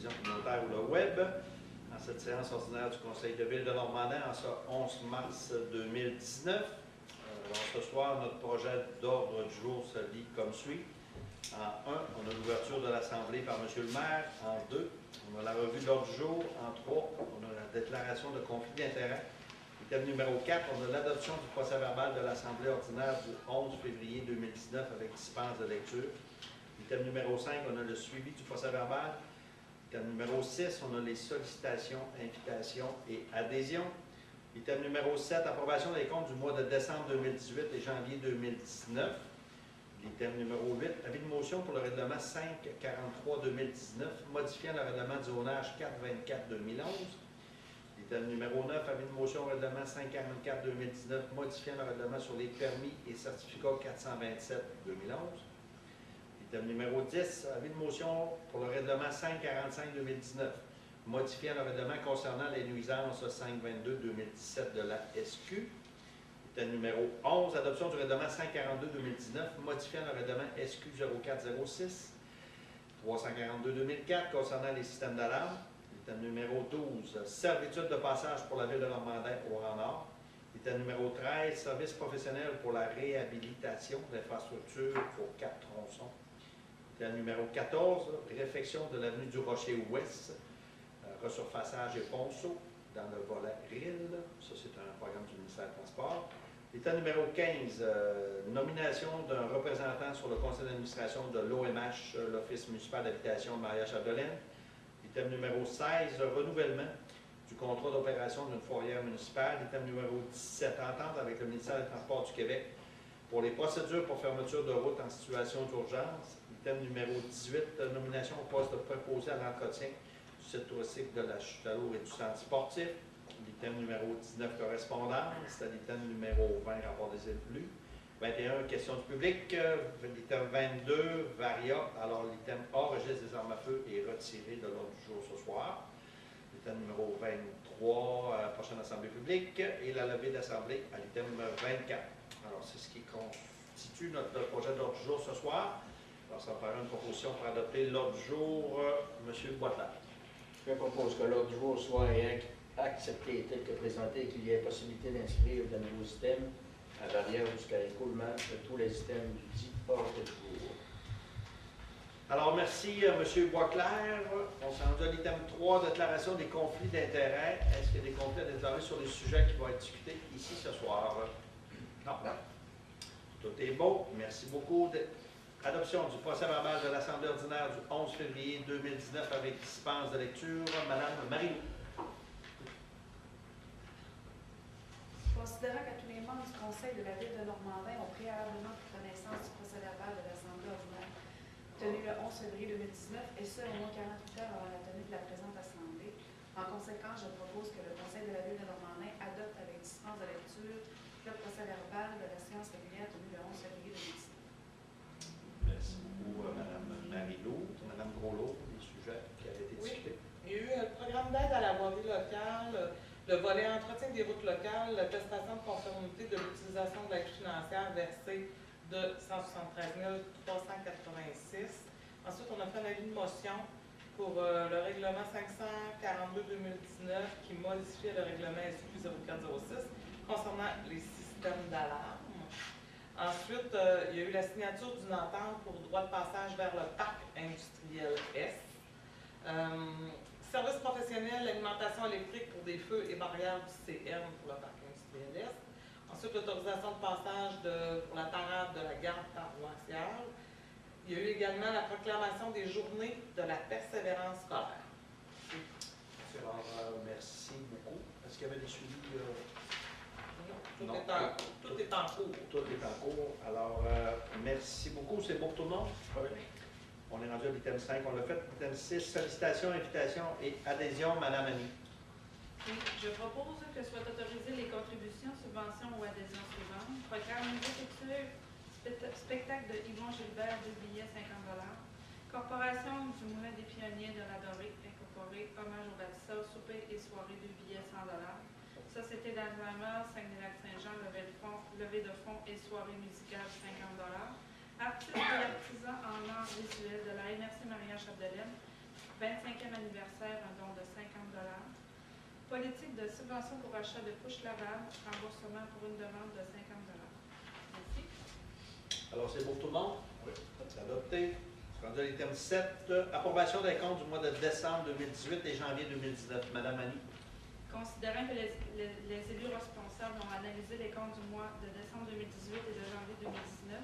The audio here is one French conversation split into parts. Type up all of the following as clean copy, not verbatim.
télévision communautaire ou le web. En cette séance ordinaire du Conseil de ville de Normandin, en ce 11 mars 2019. Alors, ce soir, notre projet d'ordre du jour se lit comme suit. En 1, on a l'ouverture de l'Assemblée par M. le maire. En 2, on a la revue de l'ordre du jour. En 3, on a la déclaration de conflit d'intérêts. Item numéro 4, on a l'adoption du procès-verbal de l'Assemblée ordinaire du 11 février 2019 avec dispense de lecture. Item numéro 5, on a le suivi du procès-verbal. Item numéro 6, on a les sollicitations, invitations et adhésions. Item numéro 7, approbation des comptes du mois de décembre 2018 et janvier 2019. Item numéro 8, avis de motion pour le règlement 543-2019, modifiant le règlement de zonage 424-2011. Item numéro 9, avis de motion au règlement 544-2019, modifiant le règlement sur les permis et certificats 427-2011. Item numéro 10, avis de motion pour le règlement 545-2019, modifiant le règlement concernant les nuisances 522-2017 de la SQ. Item numéro 11, adoption du règlement 542-2019, modifiant le règlement SQ 0406. 342-2004 concernant les systèmes d'alarme. Item numéro 12, servitude de passage pour la ville de Normandin au Grand Nord. Item numéro 13, service professionnel pour la réhabilitation d'infrastructures pour 4 tronçons. Item numéro 14, réfection de l'avenue du Rocher-Ouest, resurfaçage et ponceau dans le volet RIL. Ça, c'est un programme du ministère des Transports. Item numéro 15, nomination d'un représentant sur le conseil d'administration de l'OMH, l'Office municipal d'habitation de Maria-Chapdelaine. Item numéro 16, renouvellement du contrat d'opération d'une fourrière municipale. Item numéro 17, entente avec le ministère des Transports du Québec pour les procédures pour fermeture de route en situation d'urgence. Item numéro 18, nomination au poste de préposé à l'entretien du site touristique de la Chute à l'eau et du centre sportif. L'item numéro 19, correspondance. L'item numéro 20, rapport des élus. 21, questions du public. L'item 22, varia. Alors, l'item A, registre des armes à feu, est retiré de l'ordre du jour ce soir. L'item numéro 23, prochaine assemblée publique. Et la levée d'assemblée à l'item 24. Alors, c'est ce qui constitue notre projet d'ordre du jour ce soir. Alors, ça va faire une proposition pour adopter l'ordre du jour. M. Boitler. Je propose que l'ordre du jour soit accepté tel que présenté et qu'il y ait possibilité d'inscrire de nouveaux systèmes à barrière jusqu'à l'écoulement de tous les systèmes du dit ordre du jour. Alors, merci M. Boisclair. On s'en rendu à l'item 3, déclaration des conflits d'intérêts. Est-ce qu'il y a des conflits à déclarer sur les sujets qui vont être discutés ici ce soir? Non. Tout est beau. Merci beaucoup. Adoption du procès-verbal de l'Assemblée ordinaire du 11 février 2019 avec dispense de lecture. Madame Marie. Considérant que tous les membres du Conseil de la ville de Normandin ont préalablement pris connaissance du procès-verbal de l'Assemblée ordinaire tenu le 11 février 2019, et ce, au moins 48 heures avant la tenue de la présente Assemblée, en conséquence, je propose que le Conseil de la ville de Normandin adopte avec dispense de lecture le procès-verbal de la séance régulière tenue le 11 février 2019. Merci beaucoup, Mme Marie-Lou. Mme Groslot, les sujets qui avaient été discutés. Il y a eu un programme d'aide à la voirie locale, le volet entretien des routes locales, l'attestation de conformité de l'utilisation de l'aide financière versée de 173 386. Ensuite, on a fait un avis de motion pour le règlement 542-2019 qui modifiait le règlement SQ 0406 concernant les systèmes d'alarme. Ensuite, il y a eu la signature d'une entente pour droit de passage vers le parc industriel S. Service professionnel, alimentation électrique pour des feux et barrières du CM pour le parc industriel S. Ensuite, l'autorisation de passage pour la parade de la garde paroissiale. Il y a eu également la proclamation des journées de la persévérance scolaire. Alors, merci beaucoup. Est-ce qu'il y avait des suivis? Tout Non. est en cours. Tout est en cours. Alors, merci beaucoup. C'est bon pour tout le monde? Oui. On est rendu à l'item 5, on l'a fait. L'item 6, sollicitation, invitation et adhésion. Madame Annie. Oui, je propose que soient autorisées les contributions, subventions ou adhésions suivantes. Programme musique spectacle de Yvon Gilbert, 2 billets 50 $. Corporation du Moulin des Pionniers de la Dorée, incorporé, hommage au bâtisseur, souper et soirée, 2 billets 100 $. Société d'Alzheimer, Saguenay-Lac-Saint-Jean, levée de fonds et soirée musicale, 50 $. Artistes et artisans en art visuel de la MRC Maria-Chapdelaine, 25e anniversaire, un don de 50 $. Politique de subvention pour achat de couches lavables, remboursement pour une demande de 50 $. Merci. Alors, c'est pour tout le monde? Oui. C'est adopté. Rendu à l'item 7, approbation des comptes du mois de décembre 2018 et janvier 2019. Madame Annie. Considérant que les élus responsables ont analysé les comptes du mois de décembre 2018 et de janvier 2019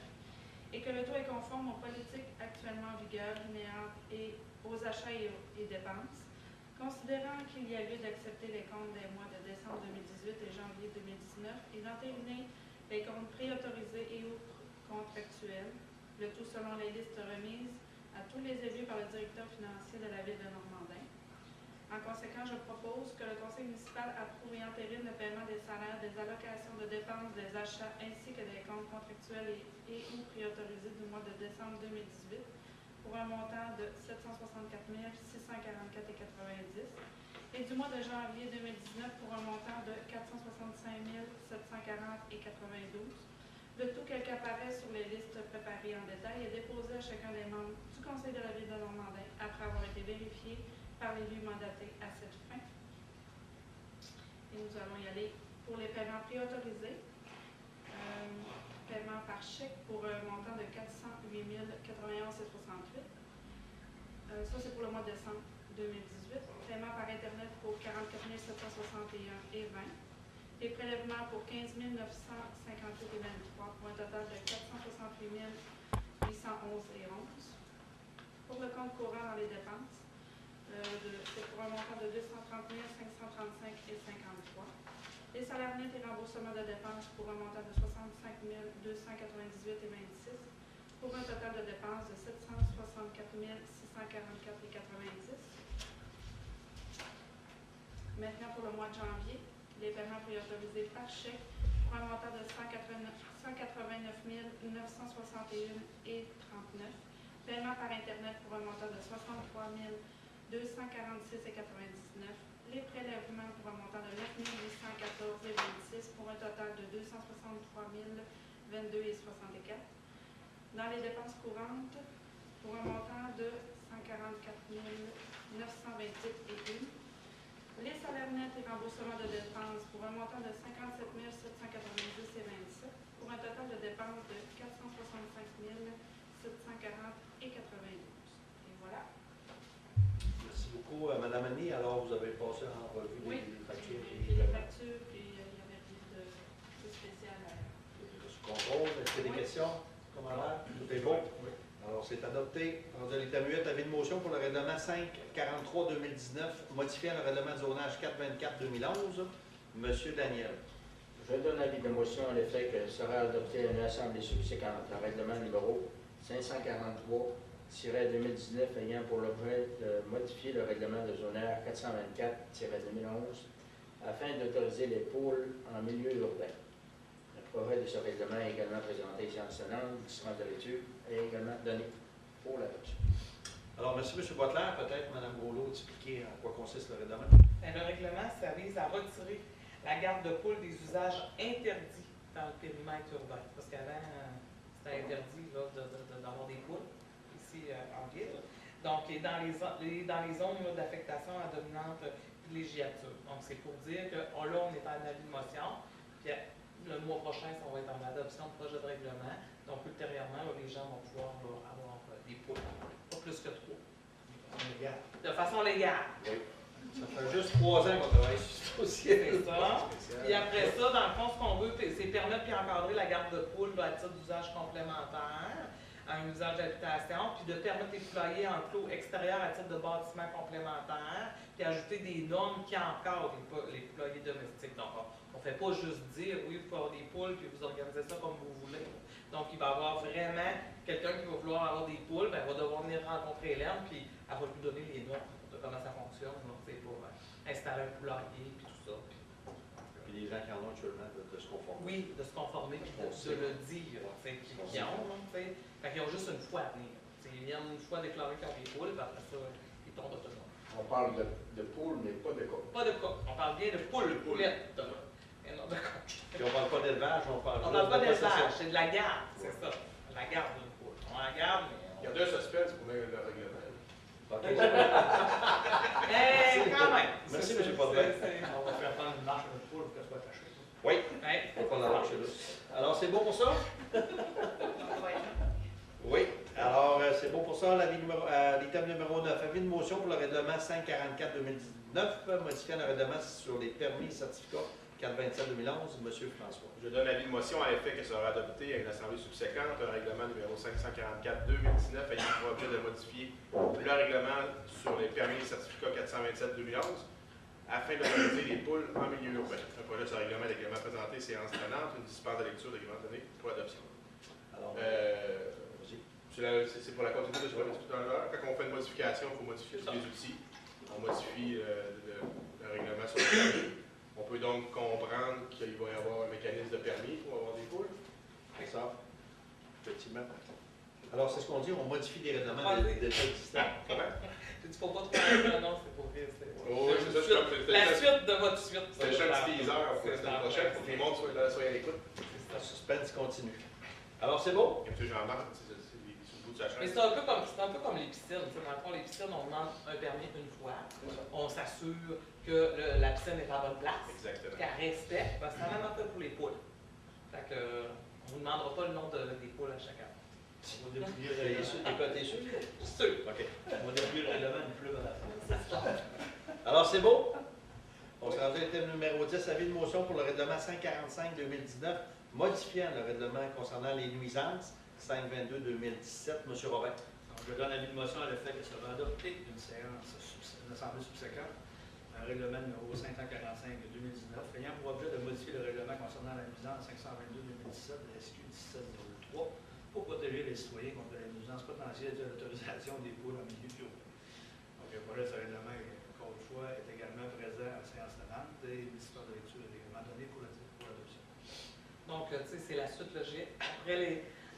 et que le taux est conforme aux politiques actuellement en vigueur, linéaires et aux achats et dépenses, considérant qu'il y a lieu d'accepter les comptes des mois de décembre 2018 et janvier 2019 et d'entériner les comptes préautorisés et ou contractuels, le tout selon les listes remises à tous les élus par le directeur financier de la Ville de Normandin. En conséquence, je propose que le Conseil municipal approuve et entérine le paiement des salaires, des allocations de dépenses, des achats ainsi que des comptes contractuels et ou préautorisés du mois de décembre 2018 pour un montant de 764 644,90 et du mois de janvier 2019 pour un montant de 465 740,92. Le tout quel qu'apparaît sur les listes préparées en détail est déposé à chacun des membres du Conseil de la Ville de Normandin après avoir été vérifié par l'élu mandaté à cette fin. Et nous allons y aller pour les paiements préautorisés. Paiement par chèque pour un montant de 408 091,68. Ça, c'est pour le mois de décembre 2018. Paiement par Internet pour 44 761,20. Les prélèvements pour 15 958,23 pour un total de 468 811,11. Pour le compte courant dans les dépenses, c'est pour un montant de 230 535,53. Les salaires nets et remboursements de dépenses pour un montant de 65 298,26 pour un total de dépenses de 764 644,90. Maintenant, pour le mois de janvier, les paiements préautorisés par chèque pour un montant de 189 961,39. Paiement par Internet pour un montant de 63 246,99. Les prélèvements pour un montant de 9 814,26 pour un total de 263 022,64. Dans les dépenses courantes, pour un montant de 144 928,1. Les salaires nets et remboursements de dépenses pour un montant de 57 790,27 pour un total de dépenses de 465 740,92. Et voilà. Merci beaucoup, Mme Annie. Alors, vous avez passé en revue les factures. Puis les factures, puis il n'y avait rien de spécial à Sous contrôle. Est-ce qu'il y a des questions? Comment tout est bon? Oui. Alors, c'est adopté. Rendu à l'item 8, avis de motion pour le règlement 543-2019, modifiant le règlement de zonage 424-2011. Monsieur Daniel. Je donne avis de motion à l'effet que sera adopté à une assemblée subséquente le règlement numéro 543-2019 ayant pour l'objet de modifier le règlement de zonage 424-2011 afin d'autoriser les pôles en milieu urbain. Le projet de ce règlement est également présenté ici en Sénat, dispense de lecture et également donné pour l'adoption. Alors, M. Boitler, peut-être Mme Rouleau, expliquer en quoi consiste le règlement. Le règlement, ça vise à retirer la garde de poules des usages interdits dans le périmètre urbain. Parce qu'avant, c'était interdit d'avoir des poules ici en ville. Donc, et dans les zones d'affectation à dominante villégiature. Donc, c'est pour dire que là, on est en avis de motion. Puis, le mois prochain, ça va être en adoption de projet de règlement. Donc, ultérieurement, là, les gens vont pouvoir avoir des poules. Pas plus que 3. De façon légale. Oui. Ça fait juste 3 ans qu'on travaille sur ce dossier. C'est ça. Puis après ça, dans le fond, ce qu'on veut, c'est permettre et encadrer la garde de poules à titre d'usage complémentaire, à un usage d'habitation, puis de permettre les poulaillers enclos extérieurs à titre de bâtiment complémentaire, puis ajouter des normes qui encadrent les poulaillers domestiques. Donc, on ne fait pas juste dire, oui, vous pouvez avoir des poules, puis vous organisez ça comme vous voulez. Donc, il va y avoir vraiment quelqu'un qui va vouloir avoir des poules, ben, va devoir venir rencontrer Hélène, puis elle va lui donner les normes de comment ça fonctionne, donc, pour installer un poulailler, puis tout ça. Puis les gens qui en ont actuellement de se conformer. Oui, de se conformer, puis de le dire, qui ont, fait qu'ils ont juste une fois à venir. Ils viennent une fois déclarer qu'ils ont des poules, puis après ça, ils tombent autonomes. On parle de poules, mais pas de coq. Pas de coq, on parle bien de poulettes. Et non de coq. Puis on ne parle pas d'élevage, on parle pas d'élevage, c'est de la garde, c'est ça. La garde d'une poule. On la garde, mais. Il y a 2 suspects pour le règlement. OK. Quand même. Merci, M. Potvin. On va faire prendre une marche à notre poule pour qu'elle soit attachée. Oui, Ouais. on va pas la lâcher là. Alors, c'est bon pour ça? Oui. Alors, c'est bon pour ça. L'item numéro 9, avis de motion pour le règlement 544-2019, modifiant le règlement sur les permis et certificats 427-2011. Monsieur François. Je donne l'avis de motion à effet que sera adopté avec l'Assemblée subséquente un règlement numéro 544-2019 ayant pour objet de modifier le règlement sur les permis et certificats 427-2011 afin d'autoriser les poules en milieu urbain. Un projet de ce règlement est également présenté, séance tenante, une dispense de lecture d'éléments donnés pour adoption. Alors, C'est pour la continuité de ce qu'on a discuté tout à l'heure. Quand on fait une modification, il faut modifier tous les outils. On modifie le règlement sur le permis. On peut donc comprendre qu'il va y avoir un mécanisme de permis pour avoir des poules. c'est ça. Effectivement. Alors, c'est ce qu'on dit, on modifie les règlements Oui. déjà existants. Comment? Tu dis, faut pas trop. Non, c'est pour vrai. Oh, oui, c'est ça, c'est comme- La suite de votre suite. C'est juste un petit teaser pour la semaine prochaine pour que tout le monde soit à l'écoute. Le suspense continue. Alors, c'est beau? Et M. Jean-Marc, c'est sur le bout de sa Mais chaîne. c'est un peu comme les piscines. Tu sais, dans le fond, les piscines, on demande un permis une fois. On s'assure que la piscine est à bonne place, Exactement. qu'elle respecte, parce que c'est la même affaire pour les poules. Fait que, on ne vous demandera pas le nom des poules à chaque année. On va déplier le règlement. T'es sûr? Sûr. OK. On va déplier le règlement du fleuve à la fin. Alors, c'est beau? On se rend à l'item numéro 10, avis de motion pour le règlement 545-2019, modifiant le règlement concernant les nuisances 522-2017. M. Robert. Donc, je donne l'avis de motion à l'effet que ça va adopter une assemblée subséquente, un règlement numéro 545 de 2019, ayant pour objet de modifier le règlement concernant la nuisance 522-2017 de la SQ 1703 pour protéger les citoyens contre les nuisances potentielles de l'autorisation des poules en milieu urbain. Donc, le projet de ce règlement, encore une fois, est également présent en séance tenante et une histoire de lecture est également donnée pour l'adoption. Donc, tu sais, c'est la suite logique.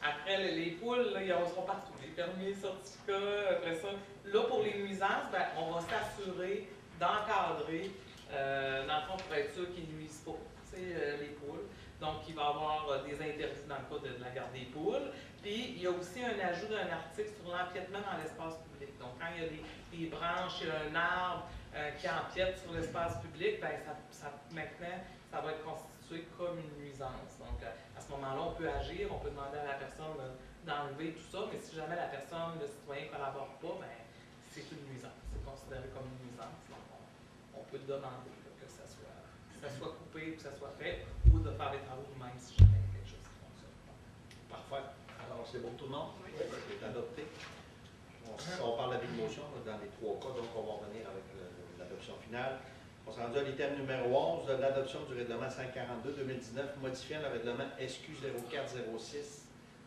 Après les poules, là, ils seront partout. Les permis, les certificats, après ça. Là, pour les nuisances, ben, on va s'assurer d'encadrer, dans le fond, pour être sûr qu'ils ne nuisent pas, tu sais, les poules. Donc, il va y avoir des interdits dans le cas de la garde des poules. Puis, il y a aussi un ajout d'un article sur l'empiètement dans l'espace public. Donc, quand il y a des branches, il y a un arbre qui empiète sur l'espace public, ben, maintenant, ça va être constitué comme une nuisance. Donc, à ce moment-là, on peut agir, on peut demander à la personne d'enlever tout ça, mais si jamais la personne, le citoyen ne collabore pas, ben, c'est une nuisance. C'est considéré comme une nuisance. Donc, on peut demander là, que ça soit coupé, que ça soit fait, ou de faire des travaux nous-mêmes si jamais il y a quelque chose qui fonctionne pas. Parfait. Alors, c'est bon tout le monde? Oui. C'est adopté. On parle d'avis de motion dans les trois cas, donc on va revenir avec l'adoption finale. On s'en rendu à l'item numéro 11, l'adoption du règlement 542-2019, modifiant le règlement SQ 0406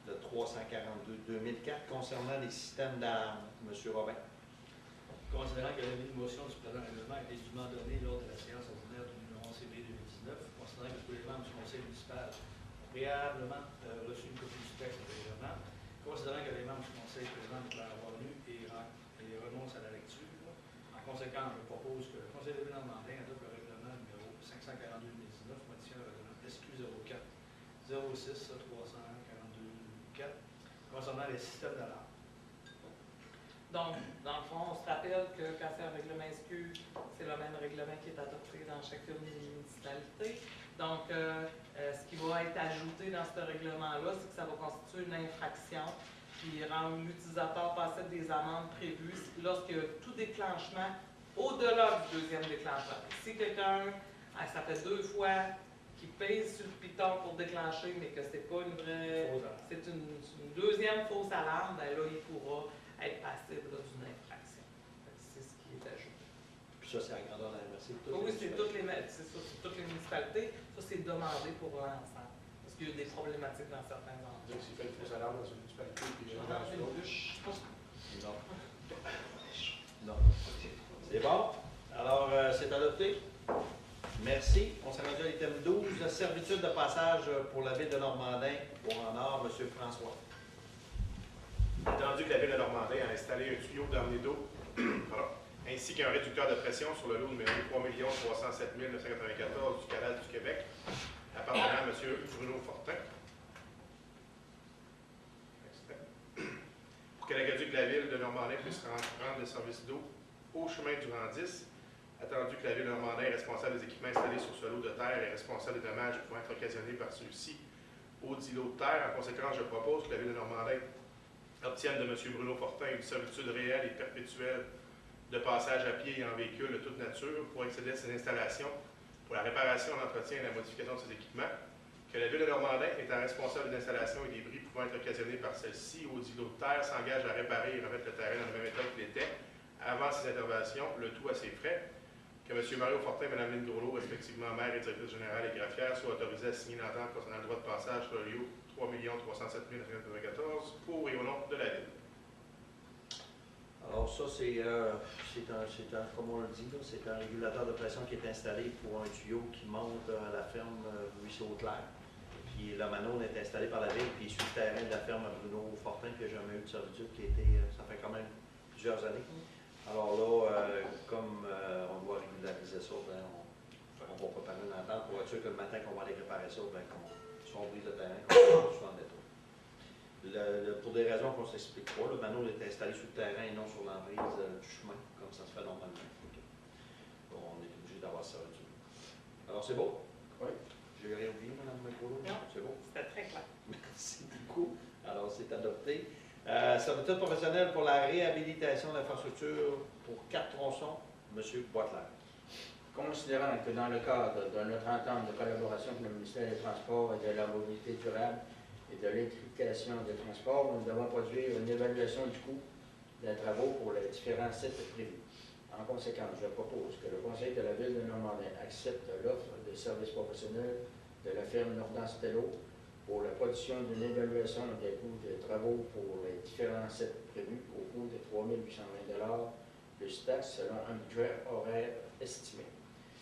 de 342-2004 concernant les systèmes d'alarme. M. Robin. Considérant que l'avis de motion du présent règlement a été dûment donné lors de la séance ordinaire du numéro 11 CB 2019, considérant que tous les membres du conseil municipal ont préalablement reçu une copie du texte du règlement, considérant que les membres du conseil présent déclarent avoir lu et renoncent à la lecture, en conséquence, je propose que le conseil de ville normandin adopte le règlement numéro 542-2019, modifiant le règlement SQ 0406 342-2004 concernant les systèmes d'alarme. Donc, dans le fond, on se rappelle que quand c'est un règlement SQ, c'est le même règlement qui est adopté dans chacune des municipalités. Donc, ce qui va être ajouté dans ce règlement-là, c'est que ça va constituer une infraction qui rend l'utilisateur passible des amendes prévues lorsqu'il y a tout déclenchement au-delà du deuxième déclenchement. Si quelqu'un, ça fait 2 fois qu'il pèse sur le piton pour déclencher, mais que c'est pas une vraie, c'est une deuxième fausse alarme, ben là, il pourra être passible d'une infraction. C'est ce qui est ajouté. Puis ça, c'est à la grandeur de la MRC. Oui, c'est toutes les municipalités. Ça, c'est demandé pour l'ensemble. Parce qu'il y a des problématiques dans certains endroits. Donc, s'il fait une fausse alarme dans une municipalité, puis il y a Dans une une autre. bûche. Non. Non. C'est bon? Alors, c'est adopté. Merci. On s'est rendu à l'item 12, servitude de passage pour la ville de Normandin, au Grand Nord, M. François. Attendu que la ville de Normandin a installé un tuyau d'emmenée d'eau, ainsi qu'un réducteur de pression sur le lot numéro 3 307 994 du canal du Québec, appartenant à M. Bruno Fortin. Pour que l'aqueduc de la ville de Normandin puisse rendre le service d'eau au chemin du rang 10, attendu que la ville de Normandin est responsable des équipements installés sur ce lot de terre et responsable des dommages pouvant être occasionnés par celui-ci au dit lot de terre. En conséquence, je propose que la ville de Normandin obtienne de M. Bruno Fortin une servitude réelle et perpétuelle de passage à pied et en véhicule de toute nature pour accéder à ces installations, pour la réparation, l'entretien et la modification de ces équipements, que la ville de Normandin, étant responsable des installations et des bris pouvant être occasionnés par celle-ci au dit lot de terre, s'engage à réparer et remettre le terrain dans le même état qu'il était avant ces interventions, le tout à ses frais, que M. Mario Fortin et Mme Lynne Groslot, respectivement maire et directrice générale et greffière, soient autorisés à signer l'entente concernant le droit de passage sur le lieu 3 307 994 pour et au nom de la ville. Alors ça, comme on le dit, c'est un régulateur de pression qui est installé pour un tuyau qui monte à la ferme Ruisseau-Clair. Puis la Manon est installée par la ville, puis il suit le terrain de la ferme à Bruno Fortin, qui n'a jamais eu de servitude, ça fait quand même plusieurs années. Alors là, comme on doit régulariser ça, ben, on va préparer une entente pour être sûr que le matin qu'on va aller réparer ça, ben, si on brise le terrain, qu'on soit en état. Pour des raisons qu'on ne s'explique pas, le Manon est installé sur le terrain et non sur l'emprise du chemin, comme ça se fait normalement. Bon, on est obligé d'avoir ça. Alors c'est beau? Oui. J'ai rien oublié, Mme McColo? Non. C'est beau? C'était très clair. Merci beaucoup. Alors c'est adopté. Servitude professionnelle pour la réhabilitation de l'infrastructure pour 4 tronçons, M. Boitler. Considérant que dans le cadre de notre entente de collaboration avec le ministère des Transports et de la mobilité durable et de l'électrification des transports, nous devons produire une évaluation du coût des travaux pour les différents sites prévus. En conséquence, je propose que le Conseil de la Ville de Normandin accepte l'offre de services professionnels de la firme Nordan-Stello pour la production d'une évaluation des coûts des travaux pour les différents sites prévus au coût de 3 820 plus taxes selon un budget horaire estimé.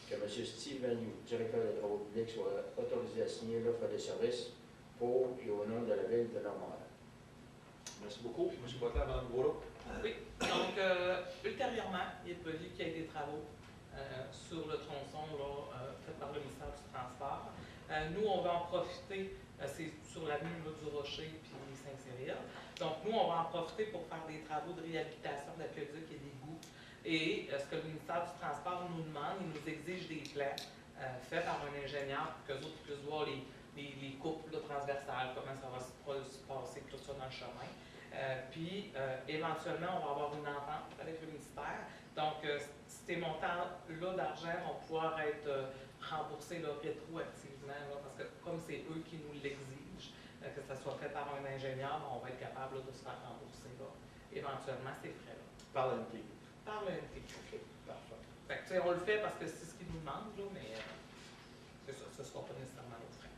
Que M. Steve Vaniou, directeur des travaux publics, soit autorisé à signer l'offre de services pour et au nom de la Ville de Normandin. Merci beaucoup. M. Boitler, Mme Groslot. Oui, donc ultérieurement, il est prévu qu'il y ait des travaux sur le tronçon fait par le ministère du Transport. Nous, on va en profiter, c'est sur l'avenue du Rocher puis Saint-Cyril. Donc, nous, on va en profiter pour faire des travaux de réhabilitation d'aqueducs et d'égouts. Et ce que le ministère du Transport nous demande, il nous exige des plans faits par un ingénieur pour qu'eux autres puissent voir les coupes transversales, comment ça va se passer, tout ça dans le chemin. Puis, éventuellement, on va avoir une entente avec le ministère. Donc, ces montants-là d'argent vont pouvoir être remboursés rétroactivement, parce que comme c'est eux qui nous l'exigent, que ça soit fait par un ingénieur, on va être capable de se faire rembourser éventuellement ces frais-là. Par l'NT. Par le NT. OK, parfait. Fait que, on le fait parce que c'est ce qu'ils nous demandent, là, mais c'est ça, ce ne sera pas nécessairement nos frais.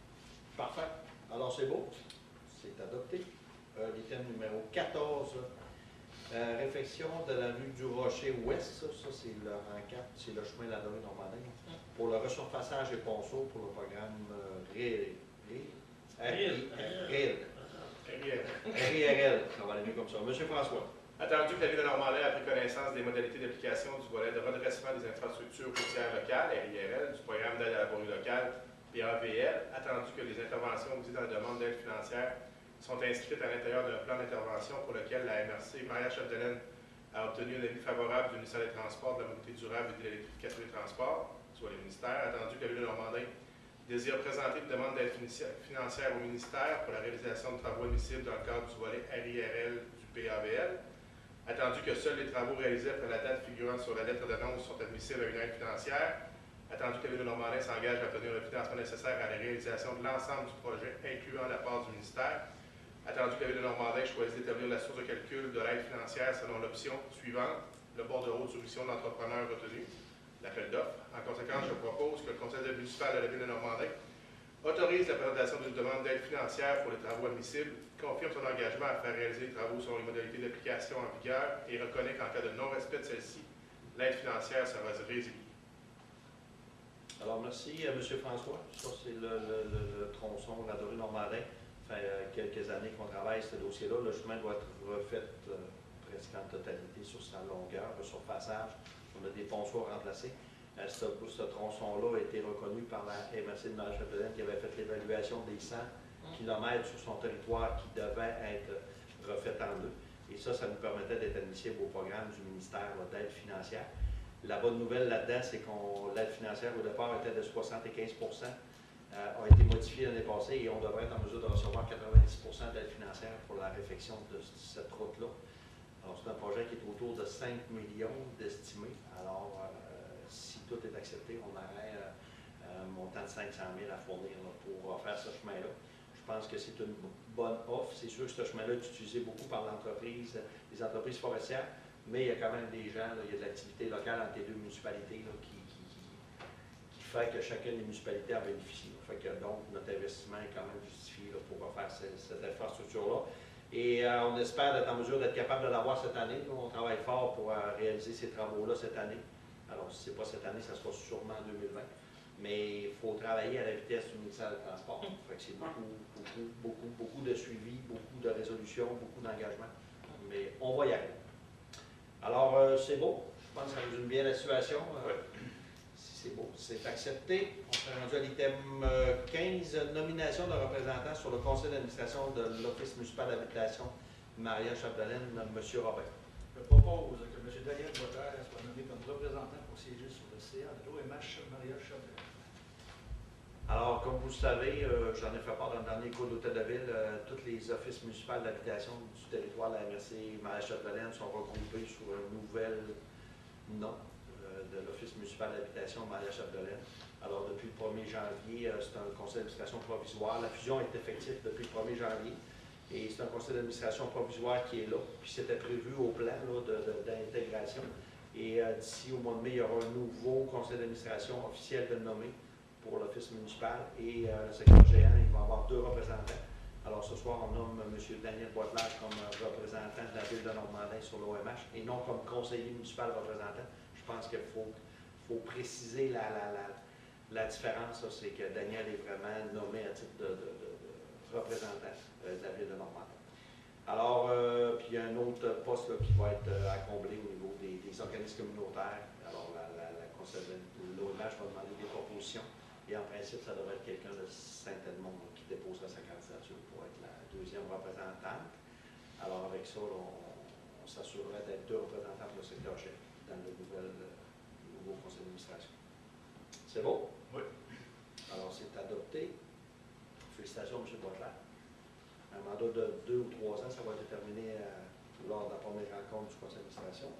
Parfait. Alors, c'est beau. C'est adopté. L'item numéro 14, réfection de la rue du Rocher Ouest. Ça c'est le rang 4, c'est le chemin de la Dorée Normandin. Pour le resurfaçage et ponceau pour le programme RIRL. On va aller mieux comme ça. Monsieur François. Attendu que la Ville de Normandin a pris connaissance des modalités d'application du volet de redressement des infrastructures routières locales, RIRL, du programme d'aide à la voirie locale, PAVL, attendu que les interventions visées dans la demande d'aide financière sont inscrites à l'intérieur d'un plan d'intervention pour lequel la MRC Maria-Chapdelaine a obtenu un avis favorable du ministère des Transports, de la mobilité durable et de l'électrification des transports, soit les ministères, attendu que la Ville de Normandin désire présenter une demande d'aide financière au ministère pour la réalisation de travaux admissibles dans le cadre du volet RIRL du PAVL, attendu que seuls les travaux réalisés après la date figurant sur la lettre d'annonce sont admissibles à une aide financière, attendu que la Ville de Normandin s'engage à obtenir le financement nécessaire à la réalisation de l'ensemble du projet, incluant la part du ministère, attendu que la Ville de Normandin choisit d'établir la source de calcul de l'aide financière selon l'option suivante, le bord de haute soumission de l'entrepreneur retenu, l'appel d'offres. En conséquence, je propose que le Conseil municipal de la Ville de Normandin autorise la présentation d'une demande d'aide financière pour les travaux admissibles, confirme son engagement à faire réaliser les travaux selon les modalités d'application en vigueur et reconnaît qu'en cas de non-respect de celle-ci, l'aide financière sera résiliée. Alors, merci à M. François. Ça, c'est le tronçon de la Dorée Normandin. Ça fait quelques années qu'on travaille ce dossier-là. Le chemin doit être refait presque en totalité sur sa longueur, le surfaçage. On a des ponceaux remplacés. Ce tronçon-là a été reconnu par la MRC de Marie-Chapdelaine qui avait fait l'évaluation des 100 km sur son territoire qui devait être refait en deux. Et ça nous permettait d'être admissible au programme du ministère d'aide financière. La bonne nouvelle là-dedans, c'est que l'aide financière au départ était de 75 a été modifiée l'année passée et on devrait être en mesure de recevoir 90 d'aide financière pour la réfection de cette route-là. Alors, c'est un projet qui est autour de 5 millions d'estimés. Alors, si tout est accepté, on aurait un montant de 500 000 à fournir là, pour faire ce chemin-là. Je pense que c'est une bonne offre. C'est sûr que ce chemin-là est utilisé beaucoup par les entreprises forestières, mais il y a quand même des gens, là, il y a de l'activité locale entre les deux municipalités là, qui fait que chacune des municipalités en bénéficie. Fait que donc, notre investissement est quand même justifié là, pour faire cette infrastructure-là. Et on espère être en mesure d'être capable de l'avoir cette année. Nous, on travaille fort pour réaliser ces travaux-là cette année. Alors, si ce n'est pas cette année, ça sera sûrement en 2020. Mais il faut travailler à la vitesse du ministère du Transport. Fait que c'est beaucoup de suivi, beaucoup de résolution, beaucoup d'engagement. Mais on va y arriver. Alors, c'est beau. Je pense que ça résume bien la situation. C'est beau, c'est accepté. On s'est rendu à l'item 15, nomination de représentants sur le conseil d'administration de l'Office municipal d'habitation Maria Chapdelaine, M. Robert. Je propose que M. Daniel Botter soit nommé comme représentant pour siéger sur le CA de l'OMH Maria Chapdelaine. Alors, comme vous le savez, j'en ai fait part dans le dernier cours d'hôtel de ville, tous les offices municipaux d'habitation du territoire de la MRC Maria Chapdelaine sont regroupés sous un nouvel nom de l'Office municipal d'habitation Maria Chapdelaine. Alors, depuis le 1er janvier, c'est un conseil d'administration provisoire. La fusion est effective depuis le 1er janvier et c'est un conseil d'administration provisoire qui est là. Puis c'était prévu au plan d'intégration. Et d'ici au mois de mai, il y aura un nouveau conseil d'administration officiel de nommer pour l'Office municipal et le secteur géant, il va y avoir 2 représentants. Alors, ce soir, on nomme M. Daniel Boitelage comme représentant de la ville de Normandin sur l'OMH et non comme conseiller municipal représentant. Je pense qu'il faut préciser la différence, c'est que Daniel est vraiment nommé à titre de représentant de la ville de Normandin. Alors, puis il y a un autre poste là, qui va être à combler au niveau des organismes communautaires. Alors, l'OMH va demander des propositions et en principe, ça devrait être quelqu'un de Saint-Edmond qui déposera sa candidature pour être la 2e représentante. Alors, avec ça, on s'assurerait d'être 2 représentants pour le secteur chef dans le nouveau conseil d'administration. C'est bon? Oui. Alors, c'est adopté. Félicitations, M. Boitelage. Un mandat de 2 ou 3 ans, ça va être déterminé lors de la première rencontre du conseil d'administration.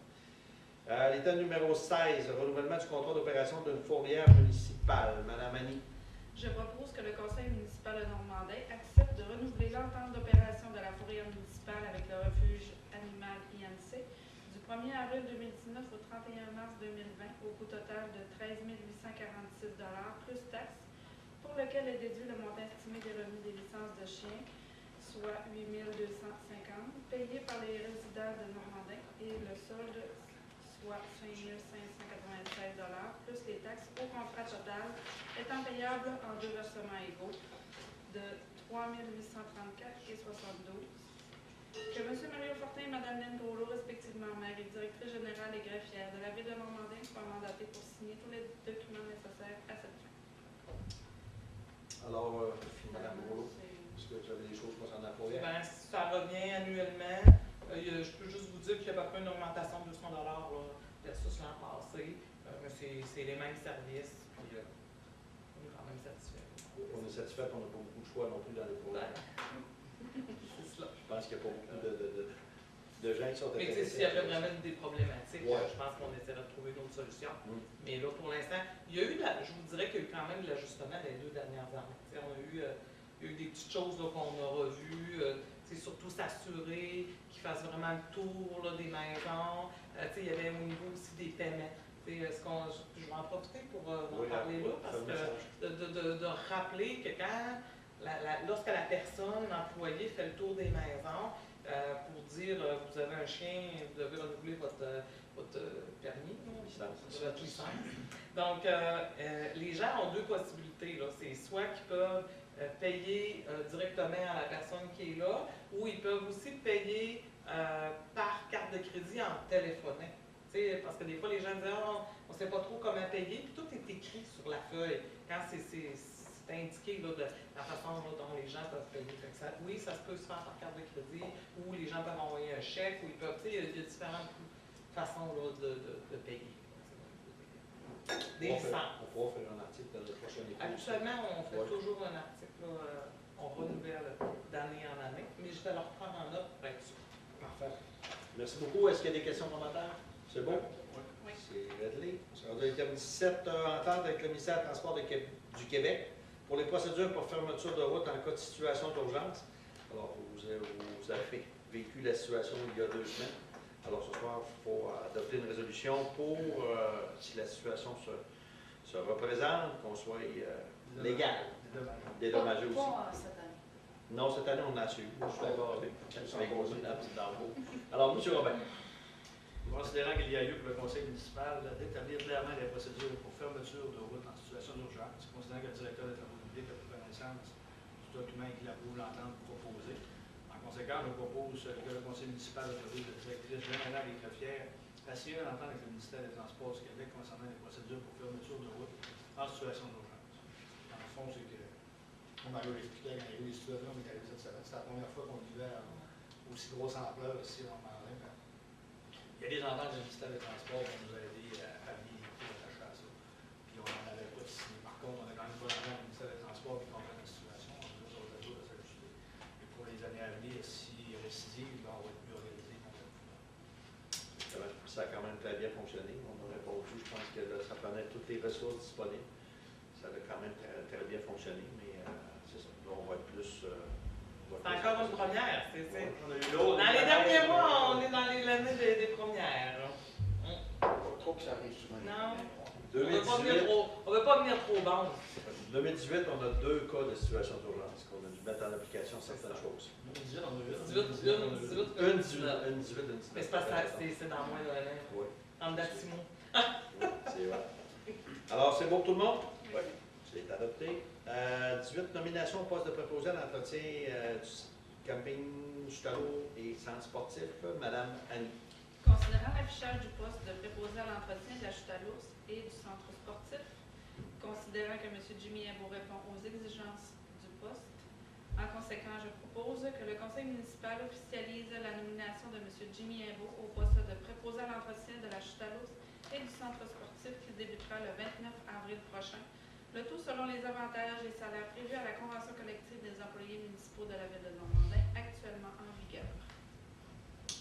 L'état numéro 16, renouvellement du contrat d'opération d'une fourrière municipale. Madame Annie. Je propose que le conseil municipal de Normandin accepte de renouveler l'entente d'opération de la fourrière municipale avec le refuge animal INC du 1er avril 2019 au 31 mars 2020 au coût total de 13 846 $ plus taxes, pour lequel est déduit le montant estimé des revenus des licences de chiens, soit 8 250 $, payés par les résidents de Normandin, et le solde, soit 5 596 $ plus les taxes au contrat total, étant payable en 2 versements égaux de 3 834 et 72. Que M. Mario Fortin et Mme Lynne Groslo, respectivement maire et directrice générale et greffière de la ville de Normandin, soient mandatés pour signer tous les documents nécessaires à cette fin. Alors, Mme Groslo, est-ce que vous avez des choses concernant la fourrière? Ben, ça revient annuellement. Je peux juste vous dire qu'il y a à peu près une augmentation de 200 $ versus l'an passé. Mais c'est les mêmes services. Puis, on est quand même satisfait. On est satisfait qu'on n'a pas beaucoup de choix non plus dans les fourrières. C'est cela. Je pense qu'il n'y a pas beaucoup de gens qui sont Mais intéressés. s'il y avait vraiment des problématiques, Ouais. je pense qu'on essaierait de trouver une autre solution. Mais là, pour l'instant, il y a eu, je vous dirais qu'il y a eu quand même de l'ajustement les 2 dernières années. Il y a eu des petites choses qu'on a revues. C'est surtout s'assurer qu'ils fassent vraiment le tour là, des maisons. Il y avait au niveau aussi des paiements. Je vais en profiter pour en parler là, parce que de rappeler que lorsque la personne, l'employé, fait le tour des maisons, pour dire vous avez un chien, vous devez renouveler votre permis, votre licence. Donc, les gens ont 2 possibilités. C'est soit qu'ils peuvent payer directement à la personne qui est là, ou ils peuvent aussi payer par carte de crédit en téléphonant. Parce que des fois, les gens disent on ne sait pas trop comment payer, puis tout est écrit sur la feuille. Quand c'est indiqué là, de la façon là, dont les gens peuvent payer. Fait que oui, ça se peut se faire par carte de crédit, ou les gens peuvent envoyer un chèque, ou ils peuvent, il y a différentes façons là, de payer. Des licences. On pourra faire un article dans le prochain épisode. Actuellement, on fait Ouais. toujours un article, là, on renouvelle d'année en année, mais je vais le reprendre en note pour être sûr. Parfait. Merci beaucoup. Est-ce qu'il y a des questions commentaires? C'est bon? Oui. C'est réglé. On se rend à l'item 17, entente avec le ministère des Transports du Québec pour les procédures pour fermeture de route en cas de situation d'urgence. Alors, vous avez vécu la situation il y a 2 semaines. Alors, ce soir, il faut adopter une résolution pour, si la situation se représente, qu'on soit légal, dédommagé aussi. Pas cette année. Non, cette année, on a su. Je suis d'accord avec vous. Alors, M. Robin. Considérant qu'il y a eu pour le conseil municipal d'établir clairement les procédures pour fermeture de route en situation d'urgence, considérant que le directeur des travaux publics a pris connaissance du document qu'il a voulu l'entendre proposer. En conséquence, je propose que le conseil municipal autorise la directrice générale et greffière à signer une entente avec le ministère des Transports du Québec concernant les procédures pour fermeture de route en situation d'urgence. Dans le fond, c'est que, comme Mario l'expliquait, quand il y a eu des situations où il est arrivé cette semaine, c'est la première fois qu'on vivait à aussi grosse ampleur ici en Marin. Il y a des ententes du ministère des Transports qui nous a aidés à bien attacher à ça. Puis on n'en avait pas signé. Par contre, on a quand même pas d'entente du ministère des Transports qui comprend la situation. On a besoin de s'ajuster. Et pour les années à venir, si récidive, on va être plus organisé complètement. Ça a quand même très bien fonctionné. On a répondu, je pense que là, ça prenait toutes les ressources disponibles. Ça a quand même très, très bien fonctionné, mais c'est ça. Là, on va être plus... C'est encore une première, c'est ça. On a eu l'autre. Dans les derniers mois, on est dans l'année des premières. Pas trop que ça arrive souvent. Non. 2018, On ne veut pas venir trop bon. 2018, on a 2 cas de situation d'urgence qu'on a dû mettre en application certaines choses. 2018, on a eu Une 18. Mais c'est parce que c'est dans moins d'un an. Oui. En date 6 mois. C'est vrai. Alors, c'est bon pour tout le monde? Oui. C'est adopté. 18, nomination au poste de préposé à l'entretien du camping Jutalot et centre sportif. Madame Annie. Considérant l'affichage du poste de préposé à l'entretien de la Chutalos et du centre sportif, considérant que M. Jimmy Imbeau répond aux exigences du poste, en conséquence, je propose que le conseil municipal officialise la nomination de M. Jimmy Imbeau au poste de préposé à l'entretien de la Chutalos et du centre sportif qui débutera le 29 avril prochain, le tout selon les avantages et salaires prévus à la convention collective des employés municipaux de la ville de Normandin, actuellement en vigueur.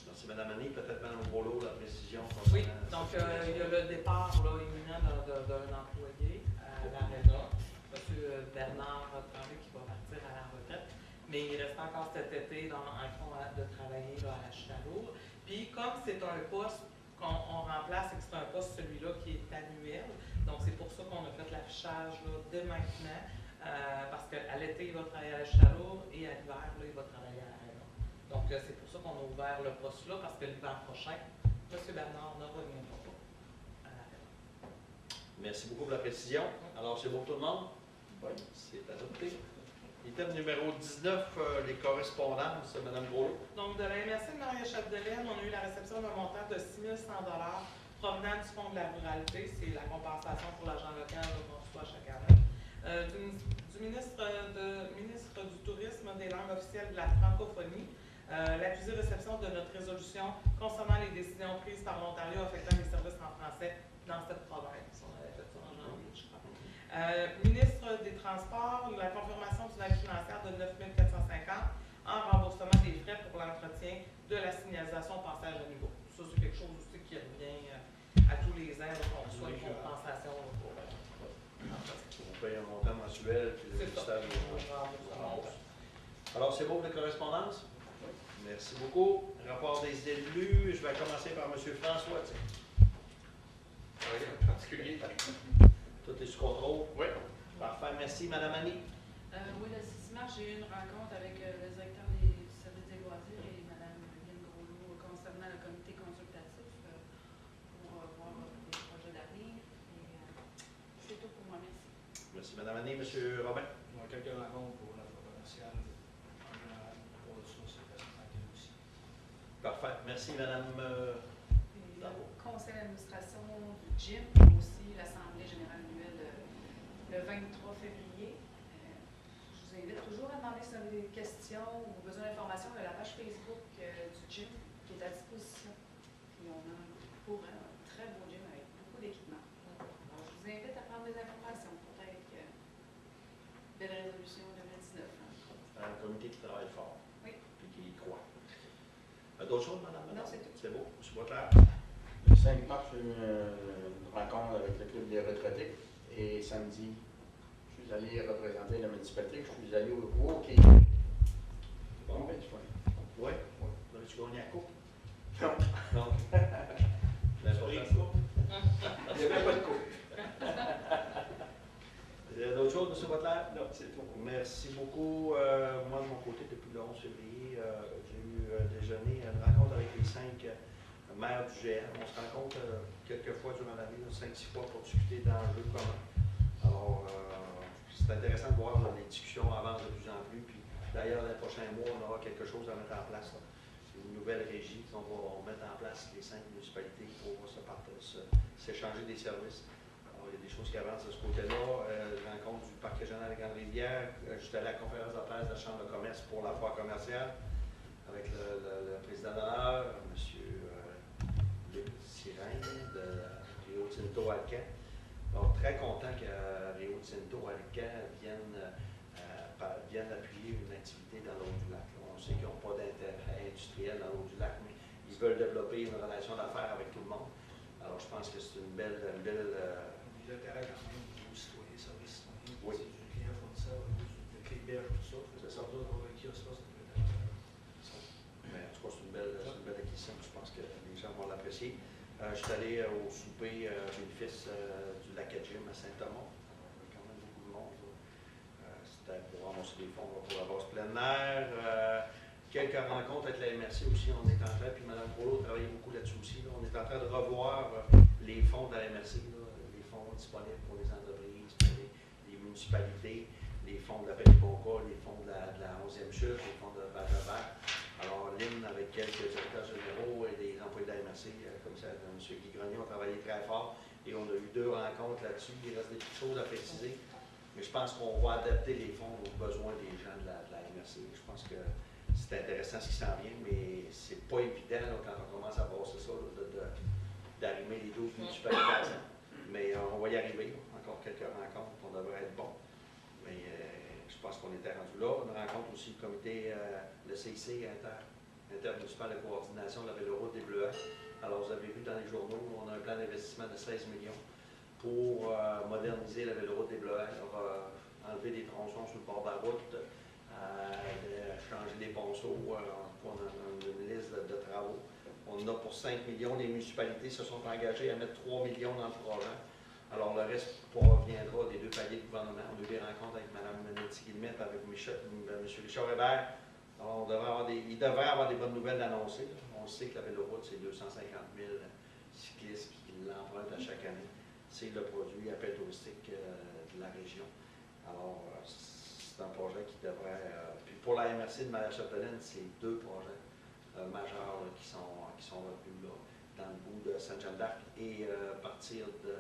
Merci, Madame Annie. Peut-être Madame Rollo, la précision. Oui, donc il y a le départ là, imminent d'un employé à l'ARENA, M. Bernard Tremblay qui va partir à la retraite, mais il reste encore cet été dans un fond de travailler là, à la Chutalour. Puis comme c'est un poste qu'on remplace et que c'est un poste celui-là qui est annuel, donc c'est pour ça qu'on a fait l'affichage dès maintenant, parce qu'à l'été il va travailler à la Chutalour et à l'hiver il va travailler à l'ARENA. Donc c'est pour ça qu'on a ouvert le poste là, parce que l'hiver prochain, M. Bernard ne reviendra pas à l'ARENA. Merci beaucoup pour la précision. Alors, c'est bon pour tout le monde? Oui. C'est adopté. Item numéro 19, les correspondances, Mme Gros. Donc, de la MRC de Maria-Chapdelaine, on a eu la réception d'un montant de 6 100 $ provenant du Fonds de la ruralité. C'est la compensation pour l'argent local qu'on reçoit chaque année. Du ministre du Tourisme, des langues officielles de la francophonie, l'accusé réception de notre résolution concernant les décisions prises par l'Ontario affectant les services en français dans cette province. On avait fait ça en janvier, je crois. Ministre des Transports, la confirmation d'une aide financière de 9 450 en remboursement des frais pour l'entretien de la signalisation passage à niveau. Ça, c'est quelque chose aussi qui revient à tous les ans, qu'on reçoit une compensation pour On paye un montant mensuel, puis le c'est ça. ministère nous rembourse. Alors, c'est bon pour les correspondances? Merci beaucoup. Rapport des élus, je vais commencer par M. François. Rien de particulier. Tout est sous contrôle? Oui. Parfait. Merci, Mme Annie. Oui, le 6 mars, j'ai eu une rencontre avec le directeur du service des loisirs et Mme Lynn Groslo concernant le comité consultatif pour voir les projets d'avenir. C'est tout pour moi. Merci. Merci, Mme Annie. M. Robin. On a quelques rencontres pour l'offre commerciale en général, pour le source et la aussi. Parfait. Merci, Mme. Et le conseil d'administration du GYM, mais aussi l'Assemblée générale annuelle le 23 février. invite toujours à demander si vous avez des questions ou besoin d'informations. On a la page Facebook du gym qui est à disposition. Puis on a pour un très beau gym avec beaucoup d'équipements. Alors, je vous invite à prendre des informations. Peut-être que belle résolution 2019. Hein. Un comité qui travaille fort. Oui. Puis qui y croit. D'autres choses, madame? Non, c'est tout. C'est beau. M. Boisclair? Le 5 mars, j'ai eu une rencontre avec le club des retraités. Et samedi, je suis allé représenter la municipalité. Je suis allé au hockey. Bon. Ben, du fun. Oui. Vous avez-tu gagné la coupe? Non. Non. L'important. Il n'y avait pas de coupe. D'autres choses, M. Boisclair? Non, c'est tout. Merci beaucoup. Moi, de mon côté, depuis le 11 février, j'ai eu un déjeuner, une rencontre avec les 5 maires du GM. On se rencontre quelques fois durant l'année, 5-6 fois pour discuter d'enjeux communs. Alors, c'est intéressant de voir les discussions avancent de plus en plus. Puis, d'ailleurs, les prochains mois, on aura quelque chose à mettre en place. Là. Une nouvelle régie qu'on va mettre en place, les 5 municipalités, pour s'échanger des services. Alors, il y a des choses qui avancent de ce côté-là. Rencontre du parc régional de Grande-Rivière. J'étais à la conférence de presse de la Chambre de commerce pour la foire commerciale avec le président d'honneur, M. Luc Sirène de Rio Tinto Alcan. Donc, très content que Rio Tinto Alcan vienne appuyer une activité dans l'eau du lac. On sait qu'ils n'ont pas d'intérêt industriel dans l'eau du lac, mais ils veulent développer une relation d'affaires avec tout le monde. Alors, je pense que c'est une belle Bilatéral quand même, aux citoyens, services citoyens, oui. du client fournisseur, du clé de berge, tout ça. C'est ça. D'autres kiosques, ça peut être intéressant. Mais en tout cas, c'est une belle acquisition. Je pense que les gens vont l'apprécier. Je suis allé au souper bénéfice du lac à Gym à Saint-Thomas. Il y a quand même beaucoup de monde. C'était pour ramasser des fonds pour la base plein air. Quelques rencontres avec la MRC aussi, on est en train, puis Mme Polo travaille beaucoup là-dessus aussi. Là. On est en train de revoir les fonds de la MRC, là, les fonds disponibles pour les entreprises, pour les municipalités, les fonds de la Paix des Boncas, les fonds de la 11e chute, les fonds de Val-de-Vert. Alors, Lynn, avec quelques directeurs généraux et des employés de la MRC, comme ça, M. Guy Grenier, ont travaillé très fort et on a eu 2 rencontres là-dessus. Il reste des petites choses à préciser, mais je pense qu'on va adapter les fonds aux besoins des gens de la MRC. Je pense que c'est intéressant ce qui s'en vient, mais c'est pas évident là, quand on commence à brasser ça, d'arrimer les 12 municipalités. Mais on va y arriver. Encore quelques rencontres, on devrait être bon. Mais je pense qu'on était rendu là. On rencontre aussi le comité, le CIC intermunicipal de coordination de la véloroute des Bleuets. Alors, vous avez vu dans les journaux, on a un plan d'investissement de 16 millions pour moderniser la véloroute des Bleuets. Enlever des tronçons sur le bord de la route, changer des ponceaux. On a une liste de travaux. On en a pour 5 millions. Les municipalités se sont engagées à mettre 3 millions dans le projet. Alors, le reste proviendra des 2 paliers de gouvernement. On a eu des rencontres avec Mme Nettie-Guillemette, avec M. Richard Hébert. Alors, il devrait avoir des bonnes nouvelles d'annoncer. On sait que la véloroute, c'est 250 000 cyclistes qui l'empruntent à chaque année. C'est le produit appel touristique de la région. Alors, c'est un projet qui devrait... puis pour la MRC de Maria-Chapdelaine, c'est 2 projets majeurs là, qui sont retenus là, dans le bout de Sainte-Jeanne-d'Arc et partir de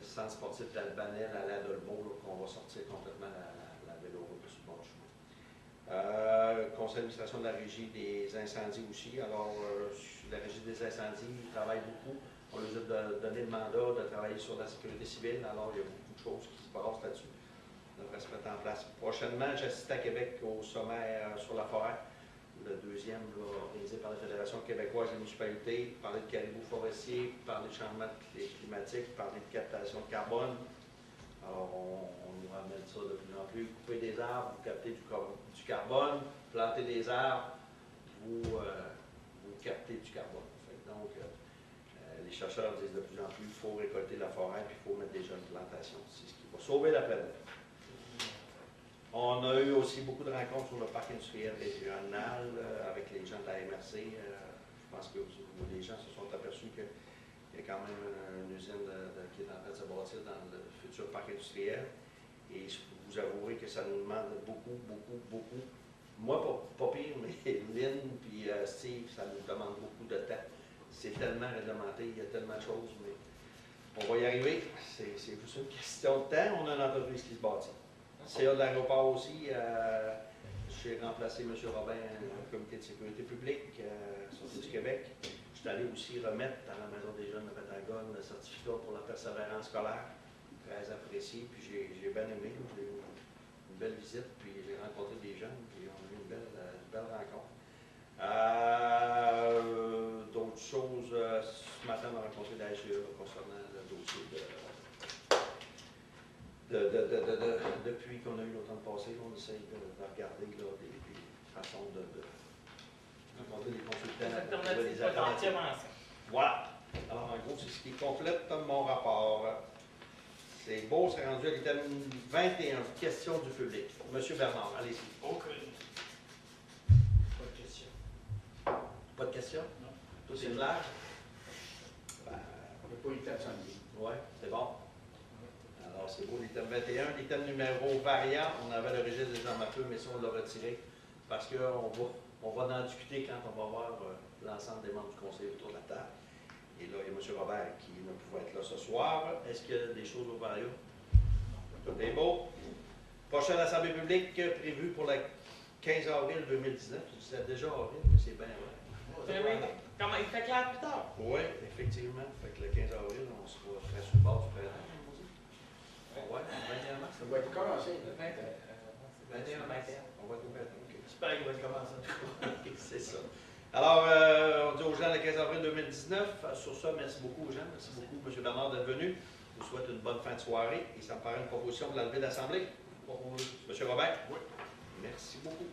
centre sportif d'Albanel à la Dolbeau, qu'on va sortir complètement la véloroute sur le bord du chemin. Conseil d'administration de la régie des incendies aussi. Alors, la régie des incendies travaille beaucoup. On leur a donné le mandat de travailler sur la sécurité civile. Alors, il y a beaucoup de choses qui se passent là-dessus. On devrait se mettre en place. Prochainement, j'assiste à Québec au sommet sur la forêt. Le 2e, là, organisé par la Fédération québécoise des municipalités, parler de caribous forestiers, parler de changement climatique, parler de captation de carbone. Alors, on nous ramène ça de plus en plus. Couper des arbres, vous captez du carbone, planter des arbres, vous captez du carbone. Donc, les chercheurs disent de plus en plus qu'il faut récolter la forêt et il faut mettre des jeunes plantations. C'est ce qui va sauver la planète. On a eu aussi beaucoup de rencontres sur le parc industriel régional avec les gens de la MRC. Je pense que les gens se sont aperçus qu'il y a quand même une usine qui est en train de se bâtir dans le futur parc industriel. Et je vous avouerai que ça nous demande beaucoup. Moi, pas pire, mais Lynn et Steve, ça nous demande beaucoup de temps. C'est tellement réglementé, il y a tellement de choses, mais on va y arriver. C'est juste une question de temps. On a une entreprise qui se bâtit. CA de l'aéroport aussi, j'ai remplacé M. Robin au comité de sécurité publique, Santé du Québec. Je suis allé aussi remettre à la Maison des jeunes de Pentagone le certificat pour la persévérance scolaire, très apprécié, puis j'ai bien aimé. J'ai eu une belle visite, puis j'ai rencontré des jeunes, puis on a eu une belle rencontre. D'autres choses, ce matin, on a rencontré la HGE concernant le dossier depuis qu'on a eu l'automne passé, on essaye de regarder là, des façons de rencontrer des consultants, de trouver des alternatives. Voilà. Alors, en gros, c'est ce qui complète mon rapport. C'est beau, c'est rendu à l'item 21, questions du public. Monsieur Bernard, allez-y. Aucune. Pas de question. Pas de questions? Non. Tout est clair? Ben, On n'a pas eu le temps de s'en dire. oui, c'est bon. Alors, c'est beau, l'item 21. L'item numéro variant, on avait le registre des armes à feu, mais ça, on l'a retiré parce qu'on va en discuter quand on va voir l'ensemble des membres du conseil autour de la table. Et là, il y a M. Robert qui ne pouvait être là ce soir. Est-ce qu'il y a des choses au variant? Tout est beau. Prochaine assemblée publique prévue pour le 15 avril 2019. Je disais déjà avril, mais c'est bien vrai. Comment il fait clair plus tard? Oui, effectivement. Fait que le 15 avril, on sera très sur le bord du printemps. Oui, 21 mars. Ça va être commencé. 21 mars. On va être au 21. OK. J'espère qu'il va commencer en tout cas. C'est ça. Alors, on dit aux gens le 15 avril 2019. Sur ça, merci beaucoup aux gens. Merci beaucoup, M. Bernard, d'être venu. Je vous souhaite une bonne fin de soirée. Et ça me paraît une proposition de la levée d'Assemblée. M. Robert? Oui. Merci beaucoup.